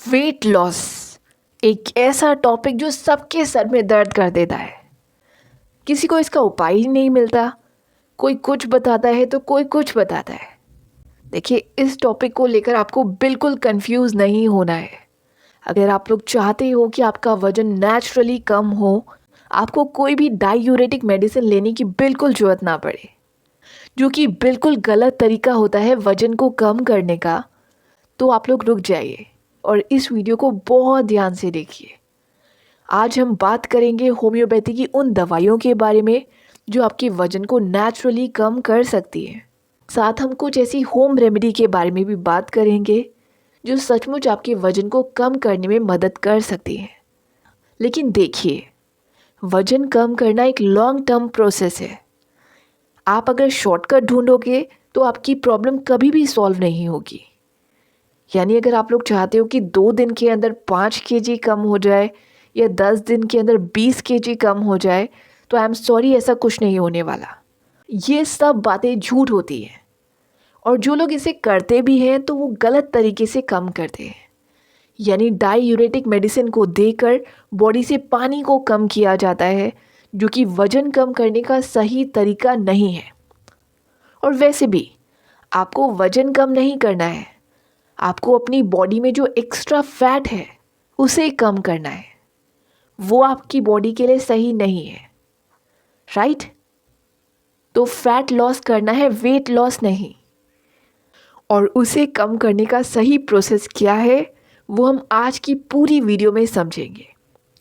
Wait loss एक ऐसा topic जो सबके सर में दर्द कर देता है। किसी को इसका उपाय ही नहीं मिलता। कोई कुछ बताता है तो कोई कुछ बताता है। देखिए, इस टॉपिक को लेकर आपको बिल्कुल कंफ्यूज नहीं होना है। अगर आप लोग चाहते हो कि आपका वजन नेचुरली कम हो, आपको कोई भी डायूरेटिक मेडिसिन लेने की बिल्कुल ज़रूरत ना पड़े, जो कि बिल्कुल गलत तरीका होता है वजन को कम करने का। तो आप लोग रुक जाइए और इस वीडियो को बहुत ध्यान से देखिए। आज हम बात करेंगे होम्योपैथी की उन दवाइयों के बारे में जो आपके वजन को नेचुरली कम कर सकती हैं। साथ हम कुछ ऐसी होम रेमेडी के बारे में भी बात करेंगे जो सचमुच आपके वजन को कम करने में मदद कर सकती हैं। लेकिन देखिए, वजन कम करना एक लॉन्ग टर्म प्रोसेस है। आप अगर शॉर्टकट ढूंढोगे तो आपकी प्रॉब्लम कभी भी सॉल्व नहीं होगी। यानी अगर आप लोग चाहते हो कि 2 दिन के अंदर 5 kg कम हो जाए या 10 दिन के अंदर 20 kg कम हो जाए, तो आई एम सॉरी, ऐसा कुछ नहीं होने वाला। ये सब बातें झूठ होती हैं और जो लोग इसे करते भी हैं तो वो गलत तरीके से कम करते हैं। यानी डायूरेटिक मेडिसिन को देकर बॉडी से पानी को कम किया जाता है, जो कि वजन कम करने का सही तरीका नहीं है। और वैसे भी आपको वजन कम नहीं करना है, आपको अपनी बॉडी में जो एक्स्ट्रा फैट है उसे कम करना है। वो आपकी बॉडी के लिए सही नहीं है, राइट? तो फैट लॉस करना है, वेट लॉस नहीं। और उसे कम करने का सही प्रोसेस क्या है वो हम आज की पूरी वीडियो में समझेंगे।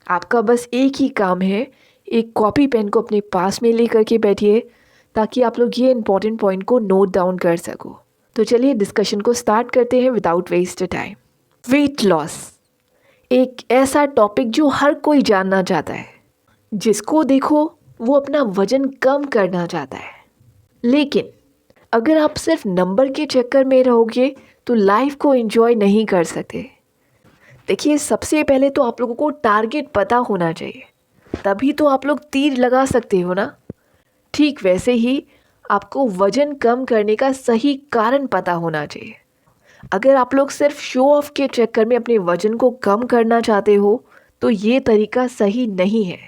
आपका बस एक ही काम है, एक कॉपी पेन को अपने पास में लेकर के बैठिए ताकि आप लोग ये इंपॉर्टेंट पॉइंट को नोट डाउन कर सको। तो चलिए डिस्कशन को स्टार्ट करते हैं without waste time. Weight loss एक ऐसा टॉपिक जो हर कोई जानना चाहता है। जिसको देखो वो अपना वजन कम करना चाहता है। लेकिन अगर आप सिर्फ नंबर के चक्कर में रहोगे तो लाइफ को एंजॉय नहीं कर सकते। देखिए, सबसे पहले तो आप लोगों को टारगेट पता होना चाहिए, तभी तो आप लोग तीर लगा सकते हो ना। ठीक वैसे ही आपको वजन कम करने का सही कारण पता होना चाहिए। अगर आप लोग सिर्फ शो ऑफ के चक्कर में अपने वजन को कम करना चाहते हो तो ये तरीका सही नहीं है।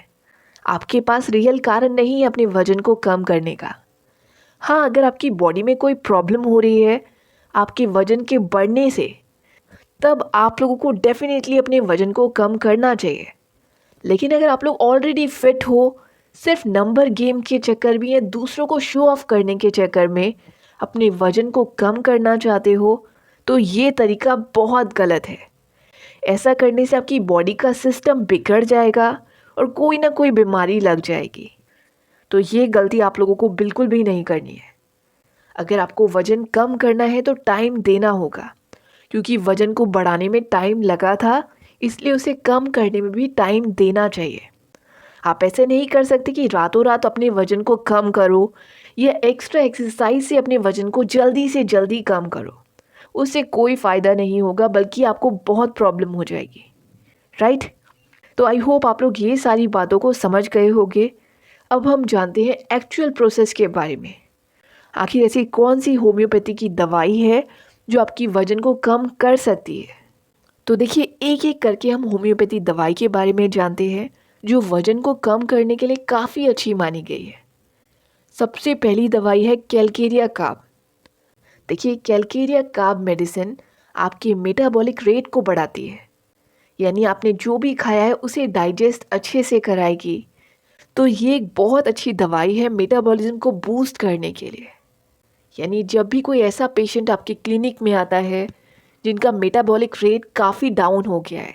आपके पास रियल कारण नहीं है अपने वजन को कम करने का। हाँ, अगर आपकी बॉडी में कोई प्रॉब्लम हो रही है आपके वजन के बढ़ने से, तब आप लोगों को डेफिनेटली अपने वजन को कम करना चाहिए। लेकिन अगर आप लोग ऑलरेडी फिट हो, सिर्फ नंबर गेम के चक्कर में या दूसरों को शो ऑफ करने के चक्कर में अपने वजन को कम करना चाहते हो, तो ये तरीका बहुत गलत है। ऐसा करने से आपकी बॉडी का सिस्टम बिगड़ जाएगा और कोई ना कोई बीमारी लग जाएगी। तो ये गलती आप लोगों को बिल्कुल भी नहीं करनी है। अगर आपको वजन कम करना है तो टाइम देना होगा, क्योंकि वजन को बढ़ाने में टाइम लगा था, इसलिए उसे कम करने में भी टाइम देना चाहिए। आप ऐसे नहीं कर सकते कि रातों रात अपने वजन को कम करो या एक्स्ट्रा एक्सरसाइज से अपने वजन को जल्दी से जल्दी कम करो। उससे कोई फ़ायदा नहीं होगा, बल्कि आपको बहुत प्रॉब्लम हो जाएगी, राइट? तो आई होप आप लोग ये सारी बातों को समझ गए होंगे। अब हम जानते हैं एक्चुअल प्रोसेस के बारे में। आखिर ऐसी कौन सी होम्योपैथी की दवाई है जो आपकी वजन को कम कर सकती है? तो देखिए, एक एक करके हम होम्योपैथी दवाई के बारे में जानते हैं जो वजन को कम करने के लिए काफ़ी अच्छी मानी गई है। सबसे पहली दवाई है कैलकेरिया कार्ब। देखिए, कैलकेरिया कार्ब मेडिसिन आपके मेटाबॉलिक रेट को बढ़ाती है, यानी आपने जो भी खाया है उसे डाइजेस्ट अच्छे से कराएगी। तो ये एक बहुत अच्छी दवाई है मेटाबॉलिज्म को बूस्ट करने के लिए। यानी जब भी कोई ऐसा पेशेंट आपके क्लिनिक में आता है जिनका मेटाबॉलिक रेट काफ़ी डाउन हो गया है,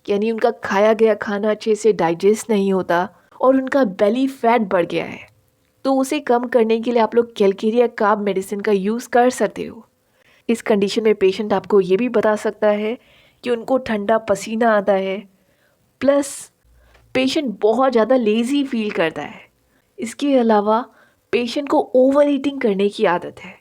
यानी उनका खाया गया खाना अच्छे से डाइजेस्ट नहीं होता और उनका बेली फैट बढ़ गया है, तो उसे कम करने के लिए आप लोग कैलकेरिया कार्ब मेडिसिन का यूज़ कर सकते हो। इस कंडीशन में पेशेंट आपको ये भी बता सकता है कि उनको ठंडा पसीना आता है, प्लस पेशेंट बहुत ज़्यादा लेज़ी फील करता है। इसके अलावा पेशेंट को ओवर ईटिंग करने की आदत है।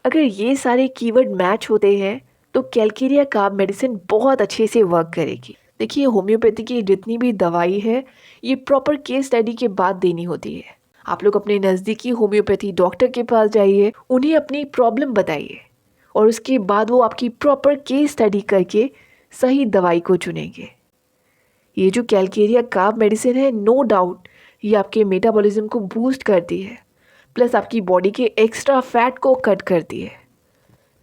अगर ये सारे कीवर्ड मैच होते हैं तो कैलकेरिया कार्ब मेडिसिन बहुत अच्छे से वर्क करेगी। देखिए, होम्योपैथी की जितनी भी दवाई है ये प्रॉपर केस स्टडी के बाद देनी होती है। आप लोग अपने नज़दीकी होम्योपैथी डॉक्टर के पास जाइए, उन्हें अपनी प्रॉब्लम बताइए और उसके बाद वो आपकी प्रॉपर केस स्टडी करके सही दवाई को चुनेंगे। ये जो कैलकेरिया कार्ब मेडिसिन है, नो डाउट ये आपके मेटाबॉलिज्म को बूस्ट करती है, प्लस आपकी बॉडी के एक्स्ट्रा फैट को कट करती है।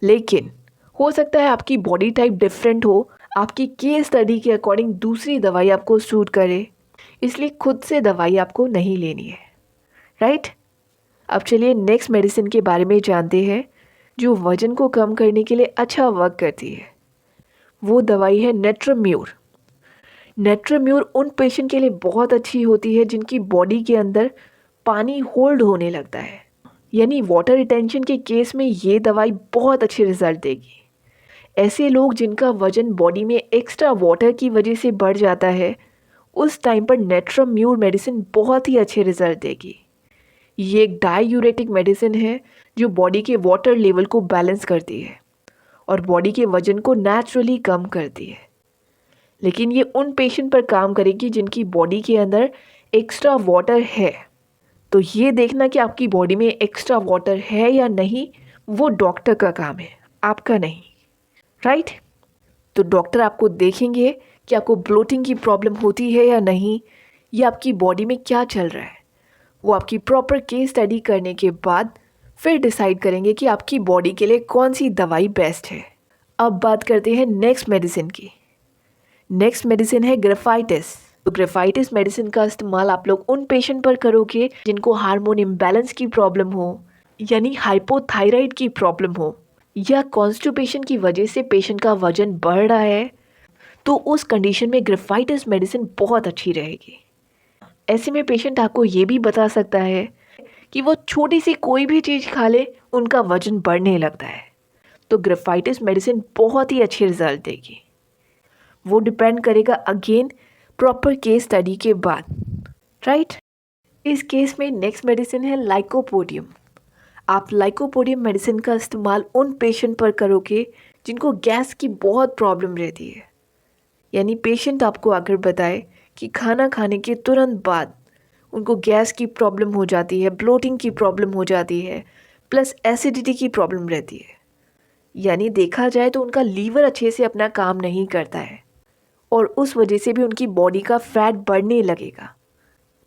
लेकिन हो सकता है आपकी बॉडी टाइप डिफरेंट हो, आपकी केस स्टडी के अकॉर्डिंग दूसरी दवाई आपको सूट करे, इसलिए खुद से दवाई आपको नहीं लेनी है, राइट। अब चलिए नेक्स्ट मेडिसिन के बारे में जानते हैं जो वज़न को कम करने के लिए अच्छा वर्क करती है। वो दवाई है नेट्रोम्यूर। नेट्रोम्यूर उन पेशेंट के लिए बहुत अच्छी होती है जिनकी बॉडी के अंदर पानी होल्ड होने लगता है, यानी वाटर रिटेंशन के केस में ये दवाई बहुत अच्छे रिजल्ट देगी। ऐसे लोग जिनका वज़न बॉडी में एक्स्ट्रा वाटर की वजह से बढ़ जाता है, उस टाइम पर नेट्रोम्यूर मेडिसिन बहुत ही अच्छे रिजल्ट देगी। ये एक डायूरेटिक मेडिसिन है जो बॉडी के वाटर लेवल को बैलेंस करती है और बॉडी के वज़न को नेचुरली कम करती है। लेकिन ये उन पेशेंट पर काम करेगी जिनकी बॉडी के अंदर एक्स्ट्रा वाटर है। तो ये देखना कि आपकी बॉडी में एक्स्ट्रा वाटर है या नहीं, वो डॉक्टर का काम है, आपका नहीं, राइट। तो डॉक्टर आपको देखेंगे कि आपको ब्लोटिंग की प्रॉब्लम होती है या नहीं, या आपकी बॉडी में क्या चल रहा है। वो आपकी प्रॉपर केस स्टडी करने के बाद फिर डिसाइड करेंगे कि आपकी बॉडी के लिए कौन सी दवाई बेस्ट है। अब बात करते हैं नेक्स्ट मेडिसिन की। नेक्स्ट मेडिसिन है ग्रेफाइटिस। तो ग्रेफाइटिस मेडिसिन का इस्तेमाल आप लोग उन पेशेंट पर करोगे जिनको हार्मोन इम्बैलेंस की प्रॉब्लम हो, यानी हाइपोथायराइड की प्रॉब्लम हो, या कॉन्स्टिपेशन की वजह से पेशेंट का वजन बढ़ रहा है, तो उस कंडीशन में ग्रेफाइटिस मेडिसिन बहुत अच्छी रहेगी। ऐसे में पेशेंट आपको ये भी बता सकता है कि वो छोटी सी कोई भी चीज़ खा ले उनका वजन बढ़ने लगता है, तो ग्रेफाइटिस मेडिसिन बहुत ही अच्छे रिजल्ट देगी। वो डिपेंड करेगा अगेन प्रॉपर केस स्टडी के बाद, राइट। इस केस में नेक्स्ट मेडिसिन है लाइकोपोडियम। आप लाइकोपोडियम मेडिसिन का इस्तेमाल उन पेशेंट पर करोगे जिनको गैस की बहुत प्रॉब्लम रहती है, यानी पेशेंट आपको अगर बताए कि खाना खाने के तुरंत बाद उनको गैस की प्रॉब्लम हो जाती है, ब्लोटिंग की प्रॉब्लम हो जाती है, प्लस एसिडिटी की प्रॉब्लम रहती है, यानी देखा जाए तो उनका लीवर अच्छे से अपना काम नहीं करता है और उस वजह से भी उनकी बॉडी का फैट बढ़ने लगेगा।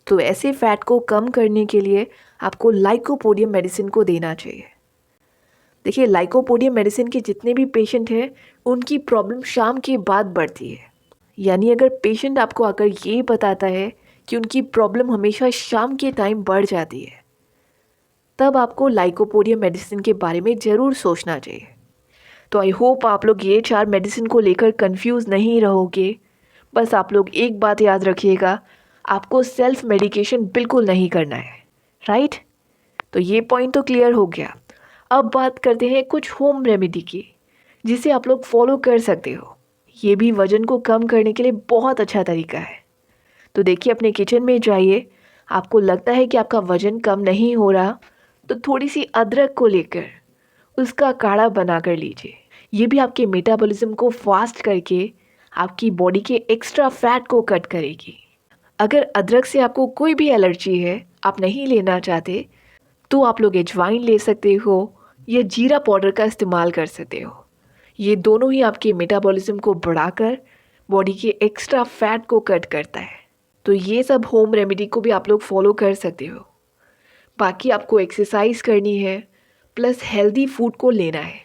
तो ऐसे फैट को कम करने के लिए आपको लाइकोपोडियम मेडिसिन को देना चाहिए। देखिए, लाइकोपोडियम मेडिसिन के जितने भी पेशेंट हैं उनकी प्रॉब्लम शाम के बाद बढ़ती है, यानी अगर पेशेंट आपको अगर ये बताता है कि उनकी प्रॉब्लम हमेशा शाम के टाइम बढ़ जाती है, तब आपको लाइकोपोडियम मेडिसिन के बारे में ज़रूर सोचना चाहिए। तो आई होप आप लोग ये 4 मेडिसिन को लेकर कंफ्यूज नहीं रहोगे। बस आप लोग एक बात याद रखिएगा, आपको सेल्फ मेडिकेशन बिल्कुल नहीं करना है, राइट। तो ये पॉइंट तो क्लियर हो गया। अब बात करते हैं कुछ होम रेमेडी की जिसे आप लोग फॉलो कर सकते हो। ये भी वज़न को कम करने के लिए बहुत अच्छा तरीका है। तो देखिए, अपने किचन में जाइए, आपको लगता है कि आपका वज़न कम नहीं हो रहा, तो थोड़ी सी अदरक को लेकर उसका काढ़ा बना कर लीजिए। ये भी आपके मेटाबॉलिज्म को फास्ट करके आपकी बॉडी के एक्स्ट्रा फैट को कट करेगी। अगर अदरक से आपको कोई भी एलर्जी है, आप नहीं लेना चाहते, तो आप लोग अजवाइन ले सकते हो या जीरा पाउडर का इस्तेमाल कर सकते हो। ये दोनों ही आपके मेटाबॉलिज्म को बढ़ाकर बॉडी के एक्स्ट्रा फैट को कट करता है। तो ये सब होम रेमेडी को भी आप लोग फॉलो कर सकते हो। बाकी आपको एक्सरसाइज करनी है, प्लस हेल्दी फूड को लेना है।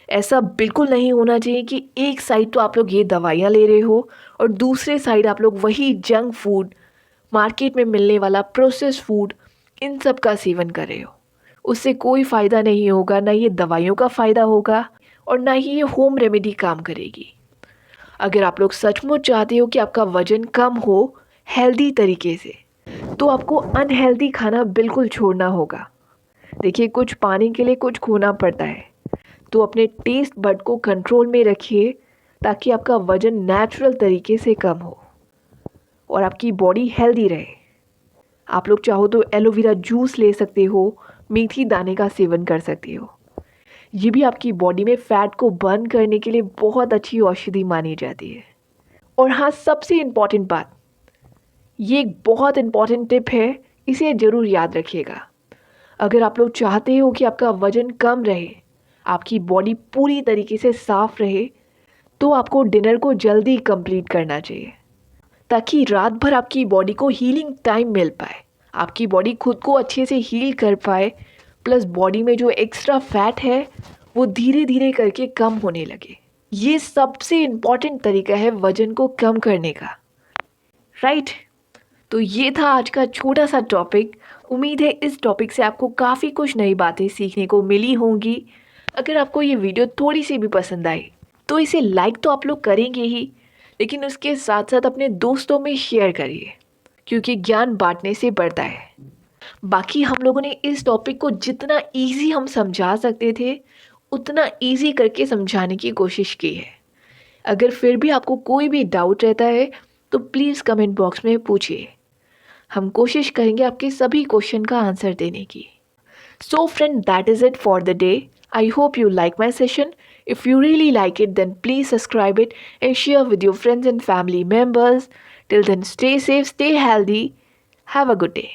ऐसा बिल्कुल नहीं होना चाहिए कि एक साइड तो आप लोग ये दवाइयाँ ले रहे हो और दूसरे साइड आप लोग वही जंक फूड, मार्केट में मिलने वाला प्रोसेस फूड, इन सब का सेवन कर रहे हो। उससे कोई फ़ायदा नहीं होगा, ना ये दवाइयों का फ़ायदा होगा और ना ही ये होम रेमेडी काम करेगी। अगर आप लोग सचमुच चाहते हो कि आपका वज़न कम हो हेल्दी तरीके से, तो आपको अनहेल्दी खाना बिल्कुल छोड़ना होगा। देखिए, कुछ पाने के लिए कुछ खोना पड़ता है, तो अपने टेस्ट बड को कंट्रोल में रखिए ताकि आपका वज़न नेचुरल तरीके से कम हो और आपकी बॉडी हेल्दी रहे। आप लोग चाहो तो एलोवेरा जूस ले सकते हो, मेथी दाने का सेवन कर सकते हो। ये भी आपकी बॉडी में फ़ैट को बर्न करने के लिए बहुत अच्छी औषधि मानी जाती है। और हाँ, सबसे इम्पॉर्टेंट बात, ये एक बहुत इम्पॉर्टेंट टिप है, इसे ज़रूर याद रखिएगा। अगर आप लोग चाहते हो कि आपका वज़न कम रहे, आपकी बॉडी पूरी तरीके से साफ़ रहे, तो आपको डिनर को जल्दी कंप्लीट करना चाहिए ताकि रात भर आपकी बॉडी को हीलिंग टाइम मिल पाए, आपकी बॉडी खुद को अच्छे से हील कर पाए, प्लस बॉडी में जो एक्स्ट्रा फैट है वो धीरे धीरे करके कम होने लगे। ये सबसे इम्पॉर्टेंट तरीका है वज़न को कम करने का, राइट। तो ये था आज का छोटा सा टॉपिक। उम्मीद है इस टॉपिक से आपको काफ़ी कुछ नई बातें सीखने को मिली होंगी। अगर आपको ये वीडियो थोड़ी सी भी पसंद आई तो इसे लाइक तो आप लोग करेंगे ही, लेकिन उसके साथ साथ अपने दोस्तों में शेयर करिए, क्योंकि ज्ञान बांटने से बढ़ता है। बाकी हम लोगों ने इस टॉपिक को जितना इजी हम समझा सकते थे उतना इजी करके समझाने की कोशिश की है। अगर फिर भी आपको कोई भी डाउट रहता है तो प्लीज़ कमेंट बॉक्स में पूछिए, हम कोशिश करेंगे आपके सभी क्वेश्चन का आंसर देने की। So friend, that is it for the day. I hope you like my session. If you really like it, then please subscribe it and share with your friends and family members. Till then, stay safe, stay healthy. Have a good day.